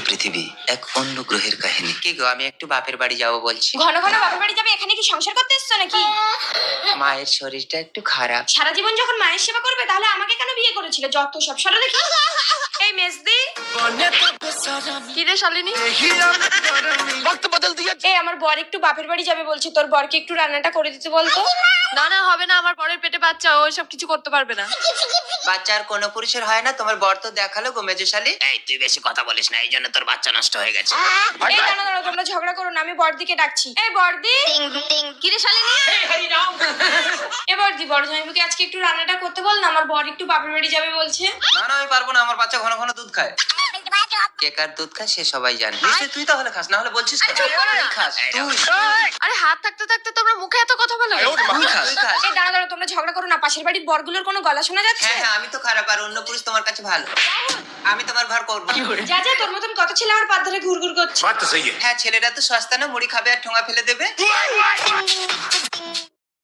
পৃথিবী, এক অন্য গ্রহের কাহিনী। কি গো, আমি একটু বাপের বাড়ি যাবো বলছি। ঘন ঘন বাপের বাড়ি যাবে? এখানে কি সংসার করতে এসছো নাকি? মায়ের শরীরটা একটু খারাপ। সারা জীবন যখন মায়ের সেবা করবে তাহলে আমাকে কেন বিয়ে করেছিল? যত সব সরো দেখি। এই মেজদি, কি রে শালিনী? এই আমার বর একটু বাপের বাড়ি যাবে বলছে, তোর বরকে একটু রান্নাটা করে দিতে বলতো। না না, হবে না, আমার বরের পেটে বাচ্চা, ও সব কিছু করতে পারবে না। বাচ্চার কোনো পুরুষের হয় না, তোমার বর তো দেখালো গো মেজশালী। এই তুই বেশি কথা বলিস না, এই জন্য তোর বাচ্চা নষ্ট হয়ে গেছে। এই দাঁড়া দাঁড়া, তোমরা ঝগড়া করো না, আমি বরদিকে ডাকছি। এই বরদি, কি রে শালিনী? এ বরদি, বড় জামাইবাবুকে আজকে একটু রান্নাটা করতে বল না, আমার বর একটু বাপের বাড়ি যাবে বলছে। না না, আমি পারবো না, আমার বাচ্চা ঘন ঘন দুধ খায়। কে কার দুধ খায় সে সবাই জানে। নিশ্চয়ই তুই তাহলে খাস, না হলে বলছিস কেন? চুপ করো না। তুই খাস, তুই আরে হাত থাকতে থাকতে তোমরা মুখে এত কথা বলো? তুই খাস। এই দাঁড়া দাঁড়া, তোমরা ঝগড়া করো না, পাশের বাড়ির বরগুলোর কোনো গলা শোনা যাচ্ছে? হ্যাঁ হ্যাঁ, আমি তো খারাপ আর অন্য পুরুষ তোমার কাছে ভালো। আমি তোমার ঘর করবো। যা যা, তোর মতন কত ছেলে আমার পা ধরে ঘুরঘুর করছে। হ্যাঁ, ছেলেটা তো সস্তা না, মুড়ি খাবে আর ঠোঙা ফেলে দেবে।